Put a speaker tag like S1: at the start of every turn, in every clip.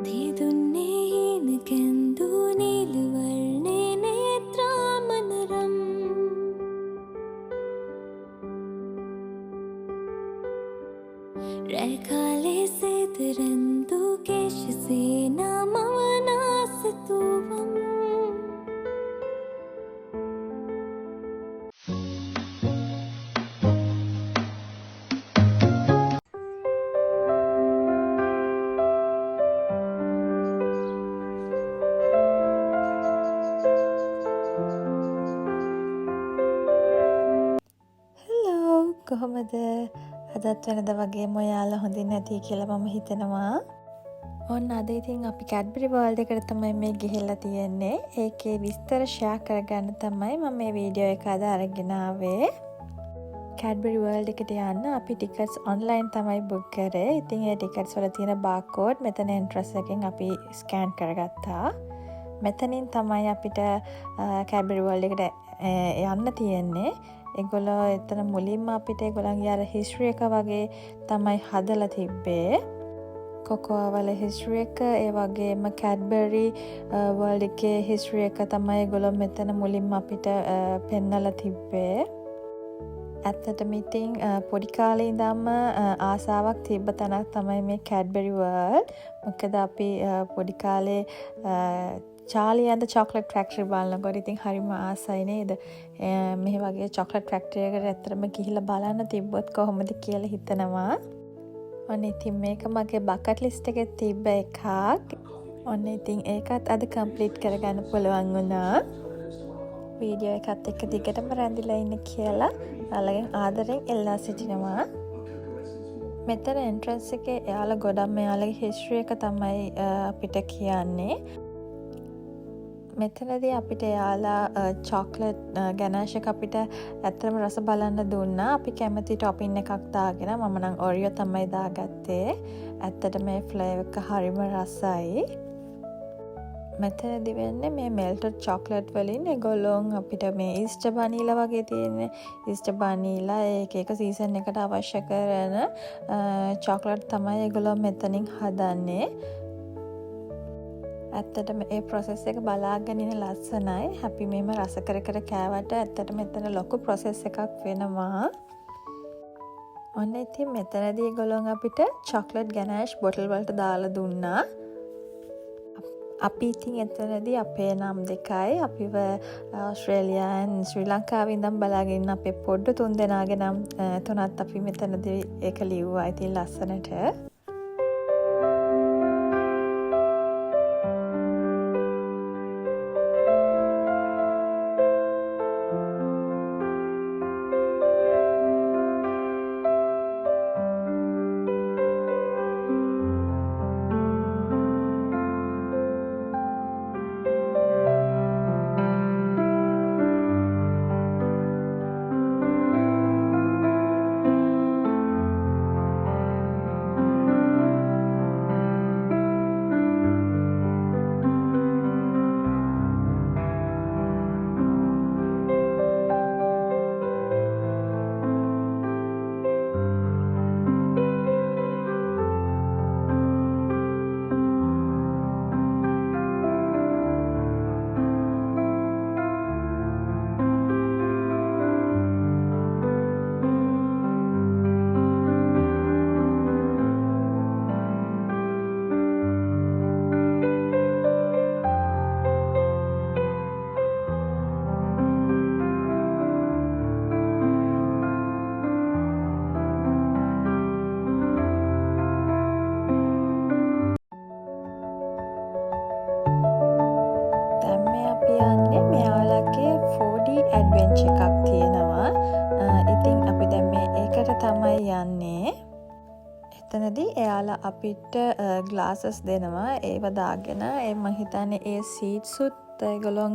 S1: තිදුන්නේ හිනකැන්දු නිලවර්ණේ නේත්‍රාමනරම් රැකාලේ සේතරන්දු කේශසේනා මවනාසතුවම් කොහොමද අදත් වෙනද වගේ මොයාලා හොඳින් නැති කියලා මම හිතනවා. ඔන්න අද ඉතින් අපි කැඩ්බරි වර්ල්ඩ් එකට තමයි මේ ගිහිල්ලා තියෙන්නේ. ඒකේ විස්තර ෂෙයා කරගන්න තමයි මම මේ වීඩියෝ එක අද අරගෙන ආවේ. කැඩ්බරි වර්ල්ඩ් එකට යන්න අපි ටිකට්ස් ඔන්ලයින් තමයි බුක් කරේ. ඉතින් ඒ ටිකට්ස් වල තියෙන බාර්කෝඩ් මෙතන එන්ට්‍රස් එකෙන් අපි ස්කෑන් කරගත්තා. මෙතනින් තමයි අපිට කැඩ්බරි වර්ල්ඩ් එකට යන්න තියෙන්නේ. ඒගොල්ලෝ එතන මුලින්ම අපිට ඒගොල්ලන්ගේ අර හිස්ටරි එක වගේ තමයි හදලා තිබ්බේ. කොකෝා වල හිස්ටරි එක ඒ වගේම කැඩ්බරි වර්ල්ඩ් එකේ හිස්ටරි එක තමයි ඒගොල්ලෝ මෙතන මුලින්ම අපිට පෙන්නලා තිබ්බේ. ඇත්තටම ඉතින් පොඩි කාලේ ඉඳන්ම ආසාවක් තිබ්බ තැනක් තමයි මේ කැඩ්බරි වර්ල්ඩ්. මොකද අපි පොඩි කාලේ Charlie and the Chocolate Factory බලනකොට ඉතින් හරිම ආසයි නේද? මේ වගේ chocolate factory එකකට ඇත්තටම ගිහිල්ලා බලන්න තිබ්බොත් කොහොමද කියලා හිතනවා. ඔන්න ඉතින් මේක මගේ bucket list එකේ තිබ්බ එකක්. ඔන්න ඉතින් ඒකත් අද complete කරගන්න පුළුවන් වුණා. වීඩියෝ එකත් එක්ක දිගටම රැඳිලා ඉන්න කියලා ඔයාලගෙන් ආදරෙන් ඉල්ලා සිටිනවා. මෙතන entrance එකේ එයාලා ගොඩක් එයාලගේ history එක තමයි අපිට කියන්නේ. මෙතනදී අපිට යාලා චොක්ලට් ගැනෑෂ් එක අපිට ඇත්තටම රස බලන්න දුන්නා. අපි කැමති ටොපින් එකක් දාගෙන මම නම් ඔරියෝ තමයි දාගත්තේ. ඇත්තට මේ ෆ්ලේවර් එක හරිම රසයි. මෙතනදී වෙන්නේ මේ මෙල්ටඩ් චොක්ලට් වලින් ඒගොල්ලෝ අපිට මේ ඊස්ටර් වනිලා වගේ තියෙන්නේ. ඊස්ටර් වනිලා ඒක සීසන් එකට අවශ්‍ය කරන චොක්ලට් තමයි ඒගොල්ලෝ මෙතනින් හදන්නේ. ඇත්තටම ඒ ප්‍රොසෙස් එක බලාගෙන ඉන්න ලස්සනයි. අපි මේම රස කර කර කෑවට ඇත්තටම මෙතන ලොකු ප්‍රොසෙස් එකක් වෙනවා. ඔන්න ඉතින් මෙතනදී ඒගොල්ලෝ අපිට චොක්ලට් ගැනෑෂ් බොටල් වලට දාලා දුන්නා. අපි ඉතින් එතනදී අපේ නම් දෙකයි අපිව ඕස්ට්‍රේලියාවෙන් ශ්‍රී ලංකාවේ ඉඳන් බලාගෙන අපේ පොඩ්ඩු 3 දෙනාගේ නම් තුනත් අපි මෙතනදී ඒක ලිව්වා. ඉතින් ලස්සනට එකක් තියෙනවා. ඉතින් අපි දැන් මේ ඒකට තමයි යන්නේ. එතනදී එයාලා අපිට ග්ලාසස් දෙනවා. ඒව දාගෙන මම හිතන්නේ ඒ සීට්ස් උත් ඒගොල්ලෝ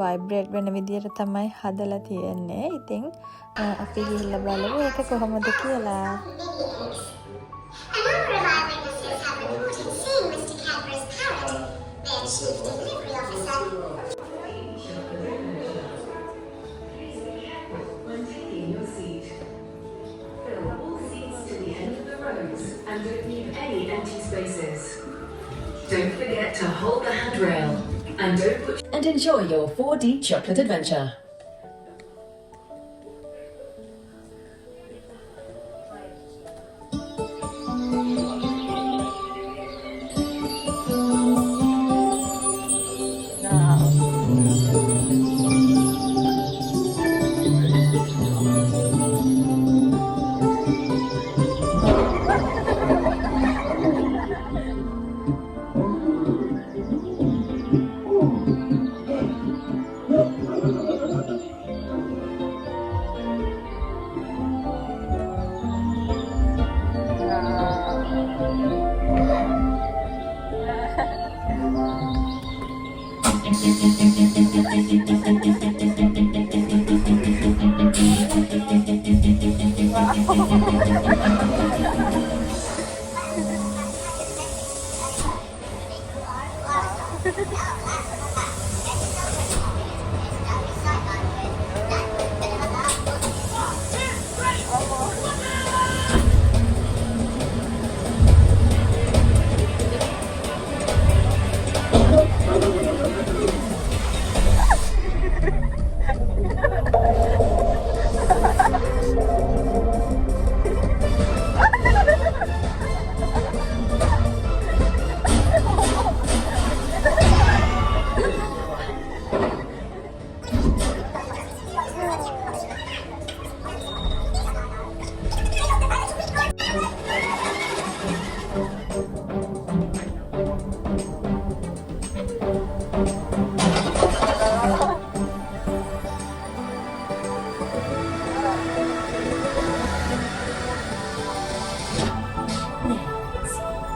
S1: වයිබ්‍රේට් වෙන විදියට තමයි හදලා තියෙන්නේ. ඉතින් අපි ගිහිල්ලා බලමු ඒක කොහොමද කියලා.
S2: And don't leave any empty spaces. Don't forget to hold the handrail and enjoy your 4D chocolate adventure.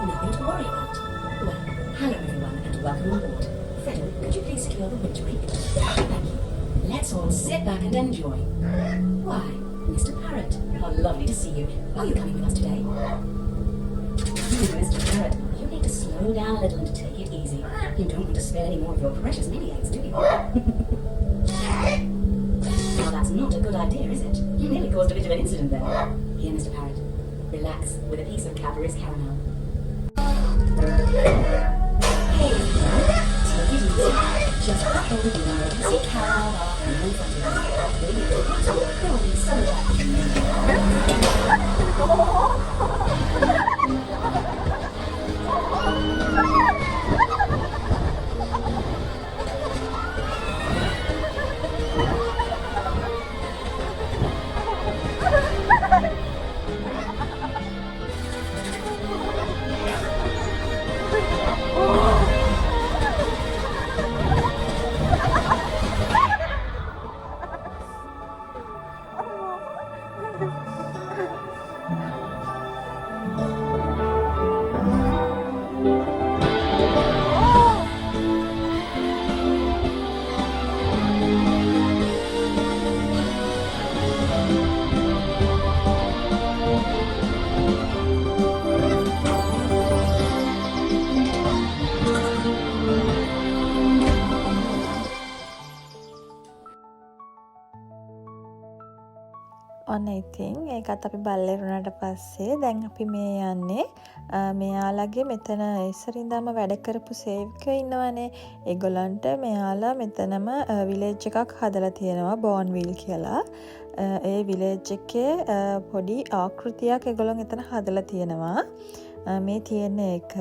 S2: Nothing to worry about. Well, hello everyone and welcome on board. Fredo, could you please secure the winch brake? Thank you. Let's all sit back and enjoy. Why, Mr. Parrot, how lovely to see you. Are you coming with us today? Mr. Parrot, you need to slow down a little and take it easy. You don't want to spill any more of your precious mini eggs, do you? Well, that's not a good idea, is it? You nearly caused a bit of an incident there. Here, Mr. Parrot, relax with a piece of Cadbury's caramel. Hey, take it easy. Just look over the wire and see caramel off and in front of you. Maybe there will be some
S1: ඔන්න ඉතින් ඒකත් අපි බල්ලෙරුණාට පස්සේ දැන් අපි මේ යන්නේ මෙයාලගේ මෙතන ඉස්සරින්දම වැඩ කරපු සේවකයෝ ඉන්නවනේ. ඒගොල්ලන්ට මෙයාලා මෙතනම විලේජ් එකක් හදලා තියෙනවා බෝන්විල් කියලා. ඒ විලේජ් එකේ පොඩි ආකෘතියක් ඒගොල්ලන් එතන හදලා තියෙනවා. මේ තියෙන එක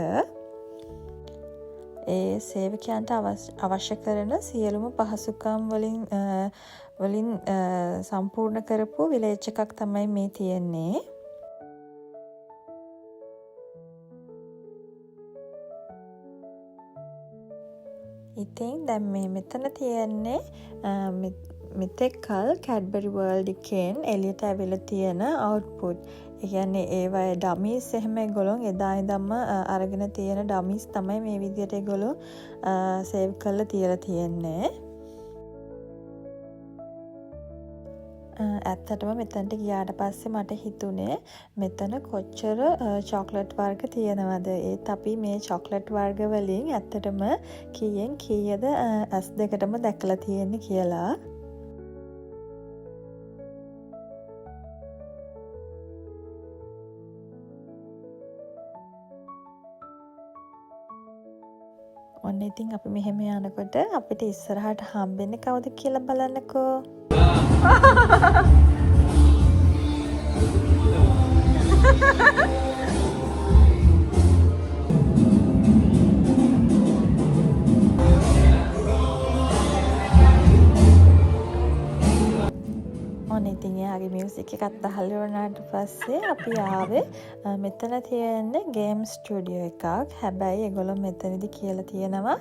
S1: ඒ සේවකයන්ට අවශ්‍ය කරන සියලුම පහසුකම් වලින් සම්පූර්ණ කරපු විලේජ් එකක් තමයි මේ තියෙන්නේ. ඉතින් දැන් මේ මෙතන තියෙන්නේ මෙතෙක් කල් කැඩ්බරි වර්ල්ඩ් එකෙන් එළියට ඇවිල්ලා තියෙන අවුට්පුට්. ඒ කියන්නේ ඒවයේ ඩමීස් එහෙම ඒගොල්ලෝ එදා ඉඳන්ම අරගෙන තියෙන ඩමීස් තමයි මේ විදිහට ඒගොල්ලෝ සේව් කරලා තියලා තියෙන්නේ. ඇත්තටම මෙතනට ගියාට පස්සේ මට හිතුනේ මෙතන කොච්චර චොක්ලට් වර්ග තියෙනවද. ඒත් අපි මේ චොක්ලට් වර්ග වලින් ඇත්තටම කීයෙන් කීයද S2ටම දැකලා තියෙන්නේ කියලා. ඔන්න ඉතින් අපි මෙහෙම යනකොට අපිට ඉස්සරහට හම්බෙන්නේ කවුද කියලා බලන්නකෝ. ඔන්න ඉතින් එයාගේ මියුසික් එකත් අහලා වුණාට පස්සේ අපි ආවේ මෙතන තියෙන්නේ ගේම් ස්ටුඩියෝ එකක්. හැබැයි ඒගොල්ලෝ මෙතනදි කියලා තියෙනවා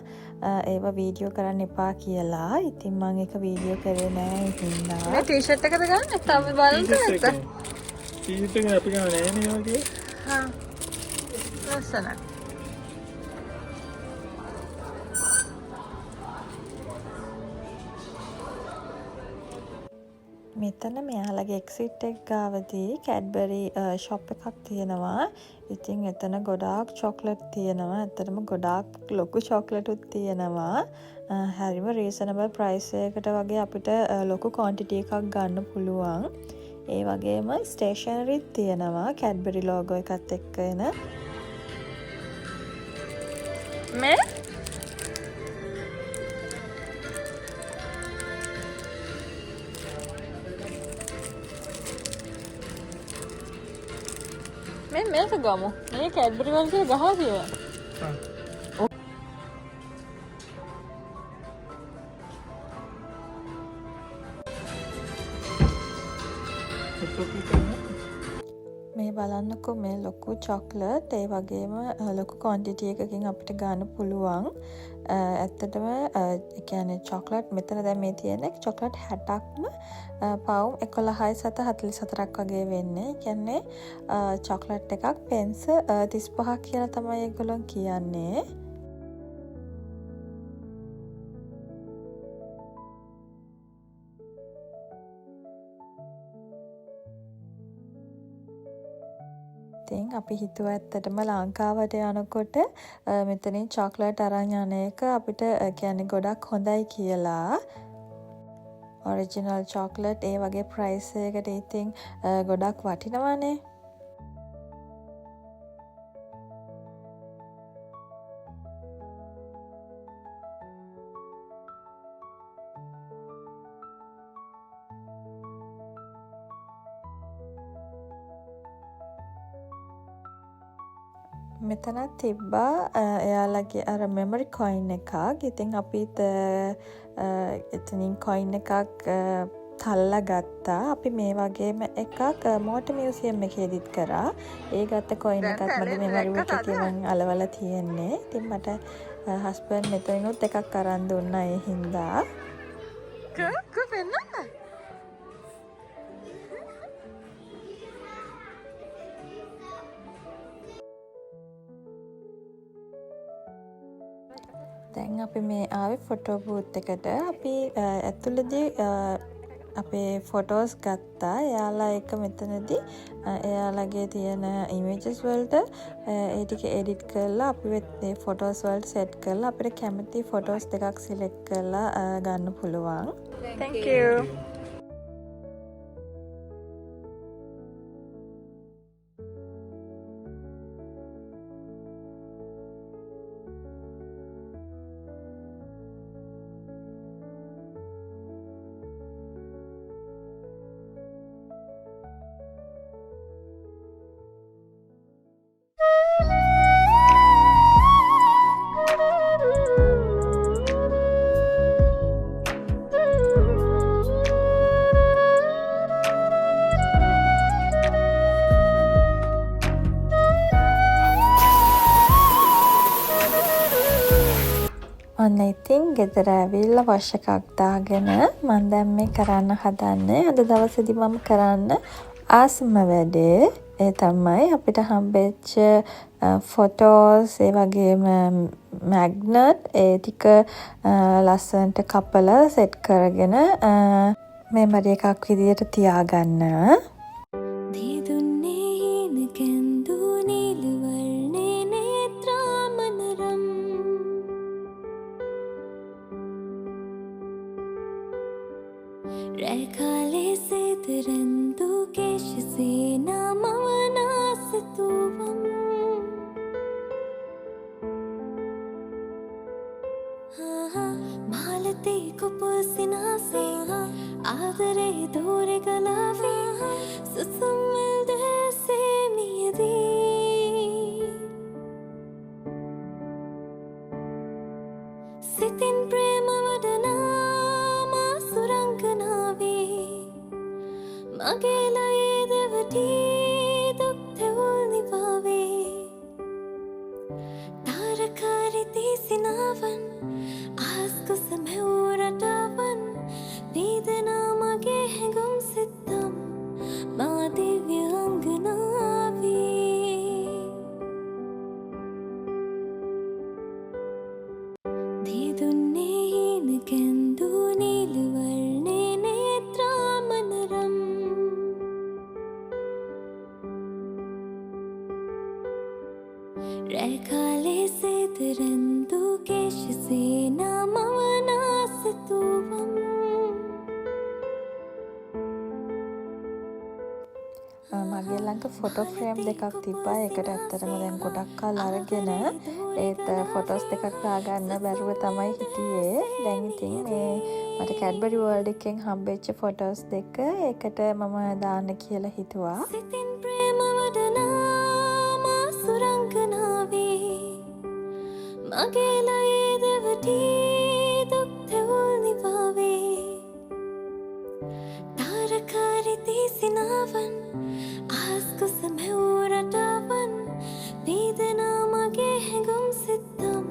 S1: ඒව වීඩියෝ කරන්න එපා කියලා. ඉතින් මම ඒක වීඩියෝ කරේ නෑ හින්දා. මේ ටී-ෂර්ට් එකද ගන්න? නැත්නම් අපි බලන්න නැත්නම්?
S3: ටී-ෂර්ට් එක අපි ගන්න නෑ නේ වගේ.
S1: හා. ලස්සනයි. මෙතන මෙයාලගේ එක්සිට් එක ගාවදී කැඩ්බරි ෂොප් එකක් තියෙනවා. ඉතින් එතන ගොඩාක් චොක්ලට් තියෙනවා. ඇත්තටම ගොඩාක් ලොකු චොක්ලට්ුත් තියෙනවා. හරිම රීසනබල් ප්‍රයිස් එකකට වගේ අපිට ලොකු ක්වොන්ටිටි එකක් ගන්න පුළුවන්. ඒ වගේම ස්ටේෂනරිත් තියෙනවා කැඩ්බරි ලෝගෝ එකත් එක්ක එන. මේ මේක ගමු. මේ කැඩ්බරි වල කියලා ගහලා තියෙනවා. මේ බලන්නකෝ මේ ලොකු චොක්ලට් ඒ වගේම ලොකු ක්වොන්ටිටි එකකින් අපිට ගන්න පුළුවන්. ඇත්තටම ඒ කියන්නේ චොක්ලට් මෙතන දැන් මේ තියෙන්නේ චොක්ලට් 60ක්ම පවුම් 11.744ක් වගේ වෙන්නේ. ඒ කියන්නේ චොක්ලට් එකක් පෙන්ස් 35ක් කියලා තමයි ඒගොල්ලෝ කියන්නේ. ඉතින් අපි හිතුවා ඇත්තටම ලංකාවට යනකොට මෙතනින් චොක්ලට් අරන් යන එක අපිට කියන්නේ ගොඩක් හොඳයි කියලා. ඔරිජිනල් චොක්ලට් ඒ වගේ ප්‍රයිස් එකකට ඉතින් ගොඩක් වටිනවානේ. මෙතනත් තිබ්බා එයාලගේ අර මෙමරි කොයින් එකක්. ඉතින් අපිත් එතනින් කොයින් එකක් තල්ලා ගත්තා. අපි මේ වගේම එකක් මෝටර් මියුසියම් එකේදීත් කරා. ඒ ගත්ත කොයින් එකත් මගේ මෙමරි එකේ මම අලවලා තියෙන්නේ. ඉතින් මට හස්බන්ඩ් මෙතනිනුත් එකක් අරන් දුන්නා ඒ හින්දා. පෙන්නන්න දැන් අපි මේ ආවේ ෆොටෝ බූත් එකට. අපි ඇතුළේදී අපේ ෆොටෝස් ගත්තා. එයාලා එක මෙතනදී එයාලගේ තියෙන ඉමේජස් වලට ඒ ටික එඩිට් කරලා අපි මේ ෆොටෝස් වලට සෙට් කරලා අපිට කැමති ෆොටෝස් දෙකක් සිලෙක්ට් කරලා ගන්න පුළුවන්. Thank you. ඔන්න ඉතින් ගෙදර ඇවිල්ලා වොෂ් එකක් දාගෙන මම දැන් මේ කරන්න හදන්නේ. අද දවසේදී මම කරන්න ආසම වැඩේ ඒ තමයි අපිට හම්බෙච්ච ෆොටෝස් ඒ වගේම මැග්නට් ඒ ටික ලස්සනට කපලා සෙට් කරගෙන මෙමරි එකක් විදියට තියාගන්න.
S4: රැකාලේ සේතරන්දු කේශසේනා මවනාසතුවම් ආතේ කුපුසිනාසේ ආදරේ දෝරේ ගලාවේ සුසුම්වල් දැසේ මියදී සිතින් ප්‍රේම වඩනා මා සුරංගනාවේ මගේ ලයේ දෙවටී දුක් තෙවුල් නිවාවේ තාරකාරිතී සිනාවන් ආස්කුස මෙවුරටවන් වේදනා මගේ හැඟුම් සිත්තම් මා දිව්‍ය අංගනාවේ දීදුන්නේ හීන කැන්දූ නීල වර්ණේ නේත්‍රාමනරම් රැකාලේ සේතරන්දු කේශසේනා මවනාසතුවම්
S1: මගේ ළඟ ෆොටෝ ෆ්‍රේම් දෙකක් තිබ්බා. ඒකට ඇත්තටම දැන් ගොඩක් කල් අරගෙන ඒත් ෆොටෝස් දෙකක් දාගන්න බැරුව තමයි හිටියේ. දැන් ඉතින් මේ මට කැඩ්බරි වර්ල්ඩ් එකෙන් හම්බෙච්ච ෆොටෝස් දෙක ඒකට මම දාන්න කියලා හිතුවා.
S4: සිතින් ප්‍රේම වඩනා මා සුරංගනාවේ මගේ ලයේ දෙවටී දුක් තෙවුල් නිවාවේ තාරකාරිතී සිනාවන් ආස්කුස මෙවුරටවන් වේදනා මගේ හැඟුම් සිත්තම්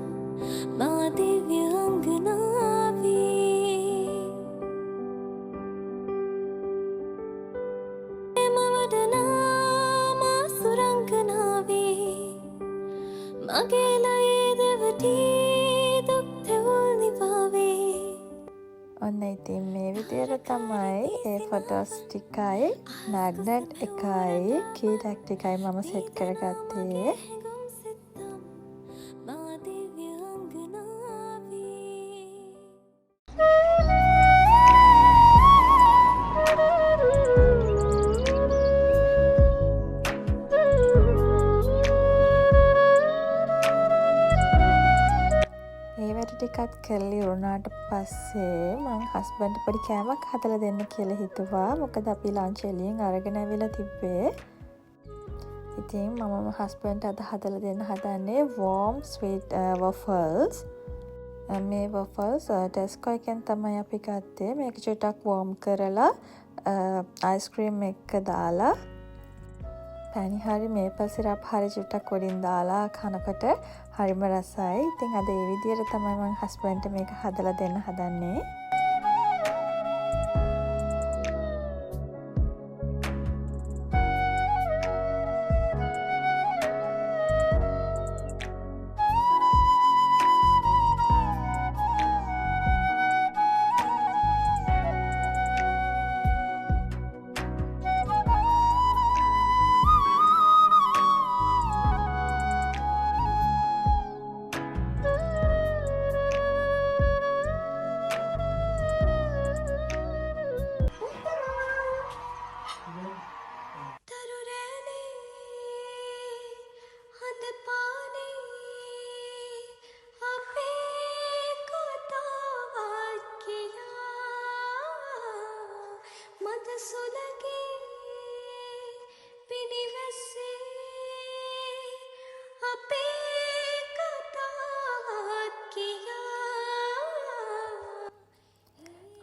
S4: මා දිව්‍ය අංගනාවේ ප්‍රේම වඩනා මා සුරංගනාවේ මගේ ලයේ දෙවටී දුක් තෙවුල් නිවාවේ
S1: ඔන්න ඉතින් මේ විදියට තමයි ඒ ෆොටෝස් ටිකයි මැග්නට් එකයි කීටැක් ටිකයි මම සෙට් කරගත්තේ.
S4: හැඟුම් සිත්තම් මා දිව්‍ය අංගනාවේ
S1: ඒ වැඩ ටිකත් කරලා ඉවරනාට පස්සේ මං හස්බන්ඩ් පොඩි කෑමක් හදලා දෙන්න කියලා හිතුවා. මොකද අපි ලන්ච් එළියෙන් අරගෙන ඇවිල්ලා තිබ්බේ. ඉතින් මම හස්බන්ඩ් අද හදලා දෙන්න හදන්නේ warm sweet waffles. මේ waffles ටෙස්කෝ එකෙන් තමයි අපි ගත්තේ. මේක චුට්ටක් warm කරලා ice cream එක දාලා පැණි හරි මේපල් සිරප් හරි චුට්ටක් උඩින් දාලා කනකොට හරිම රසයි. ඉතින් අද ඒ විදියට තමයි මම හස්බන්ඩ්ට මේක හදලා දෙන්න හදන්නේ.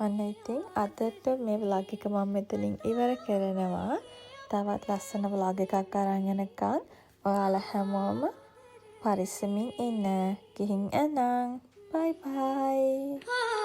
S1: ඔන්න ඉතින් අදට මේ vlog එක මම මෙතනින් ඉවර කරනවා. තවත් ලස්සන vlog එකක් අරන් එනකන් ඔයාලා හැමෝම පරිස්සමින් ඉන්න. ගිහින් එන්නම්. bye bye.